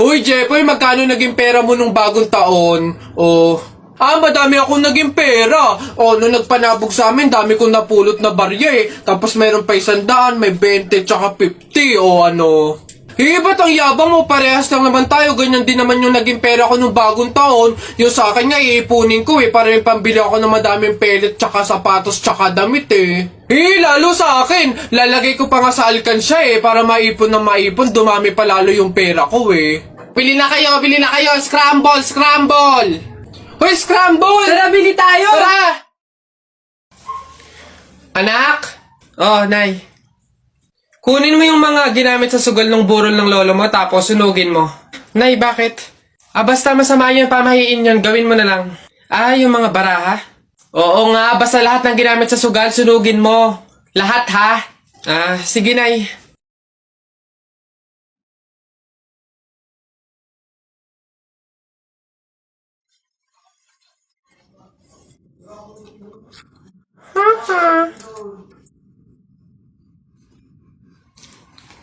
Uy, Jepoy, magkano naging pera mo nung bagong taon? Madami akong naging pera. Nung nagpanabog sa amin, dami kong napulot na barya eh. Tapos meron pa 100, may 20, tsaka 50, ba't ang yabang mo? Parehas lang naman tayo. Ganyan din naman yung naging pera ko nung bagong taon. Yung sa akin nga, iipunin ko eh. Para yung pambili ako ng madaming pellet, tsaka sapatos, tsaka damit eh. Lalo sa akin. Lalagay ko pa nga sa alkansya eh. Para maipon na maipon, dumami pa lalo yung pera ko eh. Bili na kayo! Scramble! Hoy, scramble! Tara, bili tayo! Tara! Anak? Nay. Kunin mo yung mga ginamit sa sugal ng burol ng lolo mo tapos sunugin mo. Nay, bakit? Basta masama yung pamahiin yun, gawin mo na lang. Yung mga baraha? Oo nga, basta lahat ng ginamit sa sugal, sunugin mo. Lahat ha? Sige, Nay.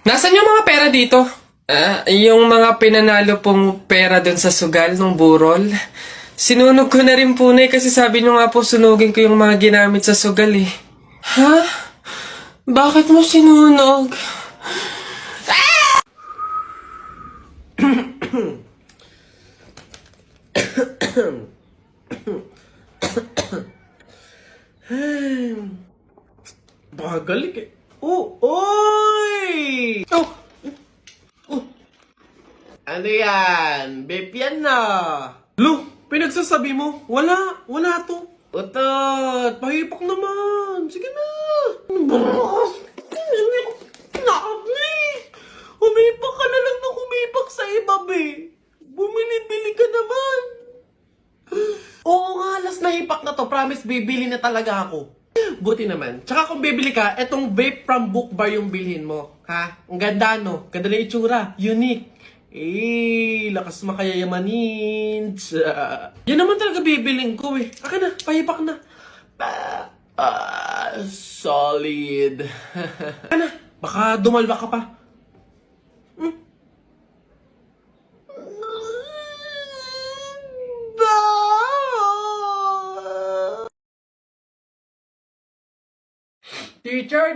Nasaan yung mga pera dito? Yung mga pinanalo pong pera dun sa sugal ng burol. Sinunog ko na rin po na kasi sabi nyo nga po sunugin ko yung mga ginamit sa sugal eh. Ha? Bakit mo sinunog? Bagalik eh. Oy! Ano yan? Babe yan na. Lo, pinagsasabi mo? Wala to. Utot, pahipak naman. Sige na. Humipak ka na lang ng humipak sa iba, be. Bumili-bili ka naman. Oo nga, last na hipak na to. Promise, bibili na talaga ako. Buti naman. Tsaka kung bibili ka, etong vape from Book Bar yung bilhin mo. Ha? Ang ganda, no? Ganda na itsura. Unique. Lakas makayayamanin. Yan naman talaga bibiling ko eh. Akin na, pahipak na. Solid. Ano? Baka dumalwa ka pa.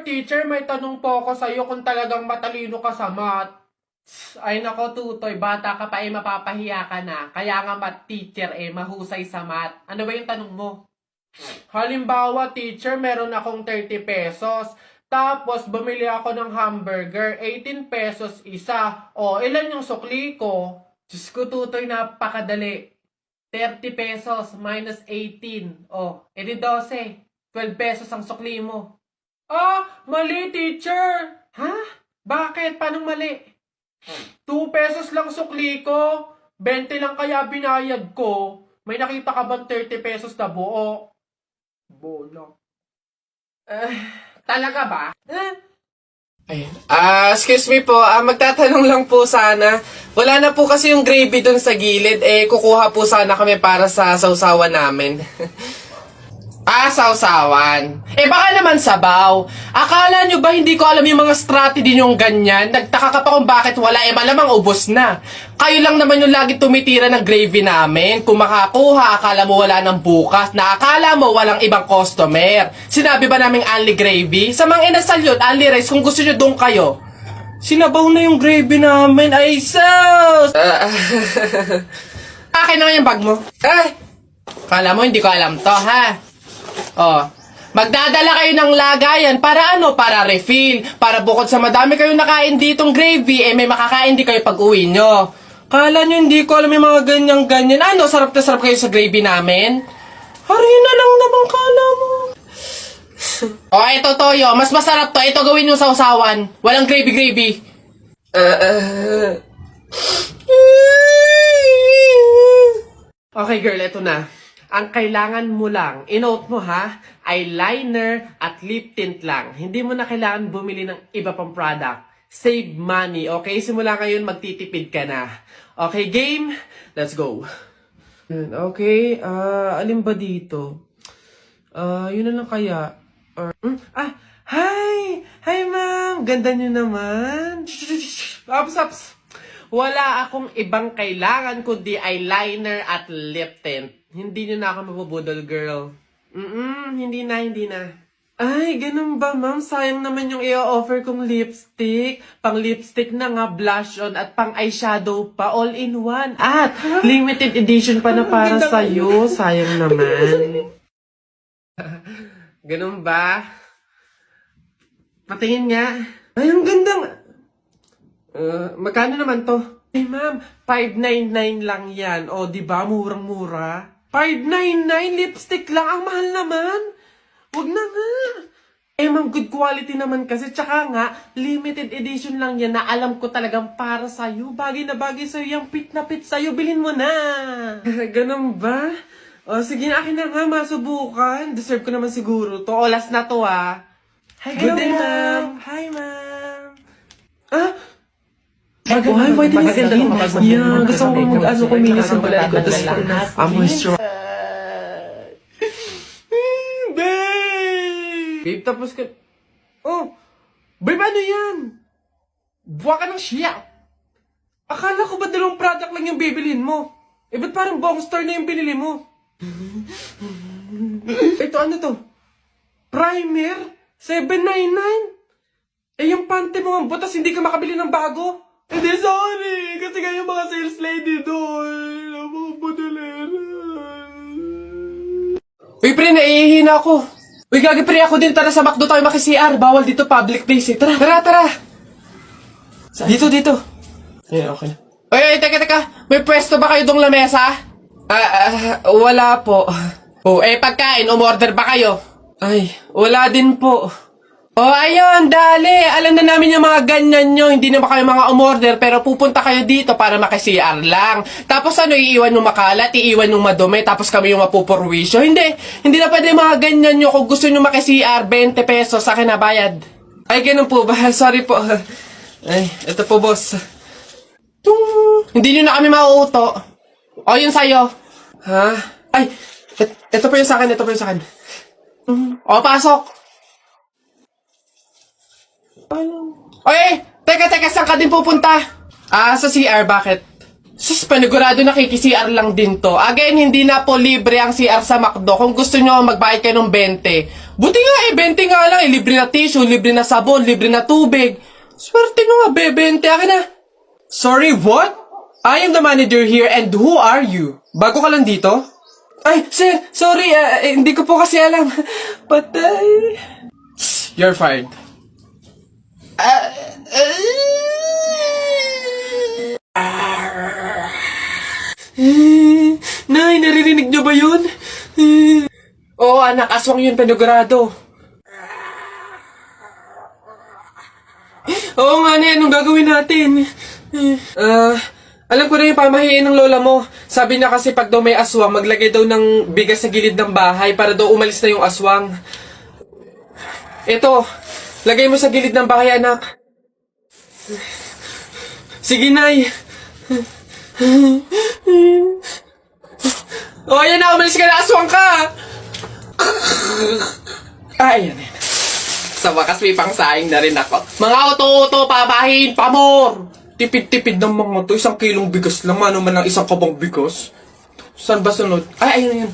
Teacher, may tanong po ako sa'yo kung talagang matalino ka sa math. Ay nako, Tutoy, bata ka pa mapapahiya ka na. Kaya nga math teacher mahusay sa math. Ano ba yung tanong mo? Halimbawa, teacher, meron akong 30 pesos. Tapos, bumili ako ng hamburger, 18 pesos isa. Ilan yung sukli ko? Diyos ko, Tutoy, napakadali. 30 pesos minus 18. Edi 12. 12 pesos ang sukli mo. Mali, teacher. Ha? Bakit? Paano mali? 2 pesos lang sukli ko. 20 lang kaya binayad ko. May nakita ka bang 30 pesos na buo? Bola. Talaga ba? Excuse me po. Magtatanong lang po sana. Wala na po kasi yung gravy dun sa gilid. Kukuha po sana kami para sa sausawan namin. Sausawan. Baka naman sabaw. Akala nyo ba hindi ko alam yung mga strategy nyong ganyan? Nagtaka ka pa kung bakit wala, malamang ubos na. Kayo lang naman yung lagi tumitira ng gravy namin. Kung makakuha, akala mo wala ng bukas, na akala mo walang ibang customer. Sinabi ba naming only gravy? Sa mga inasal yun, only rice, kung gusto nyo doon kayo. Sinabaw na yung gravy namin. Ay, sus! Akin naman yung bag mo. Kala mo hindi ko alam to, ha? Magdadala kayo ng lagayan para ano? Para refill. Para bukod sa madami kayong nakain ditong gravy, may makakain din kayo pag uwi nyo. Kala nyo hindi ko alam yung mga ganyan-ganyan. Ano? Sarap na sarap kayo sa gravy namin? Hari na lang naman kala mo. Ito toyo. Mas masarap to. Ito gawin yung sausawan. Walang gravy-gravy. Okay girl, ito na. Ang kailangan mo lang, inote mo ha, eyeliner at lip tint lang. Hindi mo na kailangan bumili ng iba pang product. Save money, okay? Simula ngayon, magtitipid ka na. Okay, game? Let's go. Okay, alin ba dito? Yun na lang kaya. Hi! Hi, ma'am! Ganda nyo naman. Ups. Wala akong ibang kailangan kundi eyeliner at lip tint. Hindi nyo na ako mabubudol, girl. Hindi na. Ay, ganun ba, ma'am? Sayang naman yung i-offer kong lipstick. Pang lipstick na nga, blush on, at pang eyeshadow pa, all in one. At limited edition pa na para sa'yo. Sayang naman. Ganun ba? Patingin nga. Ay, ang ganda. Magkano naman to? Ay, ma'am, 599 lang yan. O, di ba? Murang-mura. 599 lipstick lang. Ang mahal naman. Wag na nga. Eh, ma'am, good quality naman kasi. Tsaka nga, limited edition lang yan na alam ko talagang para sa'yo. Bagay na bagay sa'yo. Yung pit na pit sa'yo. Bilhin mo na. Ganun ba? O, sige, akin na nga. Masubukan. Deserve ko naman siguro to. O, last na to, ah. Hi, good day, ma'am. Hi, ma'am. Ah? Why do you say? Yeah, gusto ko kuminis ng balat ko. Moisturize. Babe, tapos ka... Oh! Babe, ano yan? Buwa ka ng siya. Akala ko ba dalawang product lang yung bibilhin mo? Eh, ba't parang buong store na yung binili mo? Ito, ano to? Primer? $7.99? Eh, yung pante mo ang butas, hindi ka makabili ng bago? Hindi, sorry. Kasi kayo mga sales lady doon. Mga budalera. Uy, pre, naihihina ako. Uy, gagi pre, ako din. Tara sa McDo tayo maki-CR. Bawal dito public place eh. Tara. Dito. Yeah, okay. Uy, teka. May pwesto ba kayo dong lamesa? Wala po. Oh, pagkain, umorder ba kayo? Ay, wala din po. Oh, ayun, dali. Alam na namin yung mga ganyan nyo. Hindi naman kayo mga umorder, pero pupunta kayo dito para maki-CR lang. Tapos iiwan yung makalat, iiwan yung madumi, tapos kami yung mapupurwisyo. Hindi na pwede mga ganyan nyo. Kung gusto nyo maki-CR, 20 pesos, sa akin na bayad. Ay, ganun po ba? Sorry po. Ay, ito po, boss. Hindi nyo na kami mauuto. O, yun sa'yo. Ha? Ay, ito po yung sa akin, O, pasok. Oy! Teka, saan ka din pupunta? Sa CR, bakit? Sus, panigurado nakiki-CR lang din to. Again, hindi na po libre ang CR sa McDo. Kung gusto nyo, magbayad kayo ng 20. Buti nga 20 nga lang. Libre na tissue, libre na sabon, libre na tubig. Swerte nyo nga, 20. Akin na. Sorry, what? I am the manager here and who are you? Bago ka lang dito? Ay, sir, sorry, hindi ko po kasi alam. Patay. You're fired. Nay, naririnig niyo ba yun? Oo, anak, aswang yun, panigurado. Oo nga na, anong gagawin natin? Alam ko na yung pamahiin ng lola mo. Sabi niya kasi pag daw may aswang, maglagay daw ng bigas sa gilid ng bahay para daw umalis na yung aswang. Ito, lagay mo sa gilid ng bahay, anak. Sige, Nay. O, ayan na, umalis ka na, aswang ka! Ayan. Sa wakas, may pangsaing na rin ako. Mga auto-auto, papahin, pamor! Tipid-tipid ng mga to, 1 kilong bigas lang, ano man lang 1 kabang bigas. Saan ba sunod? Ay, ayun.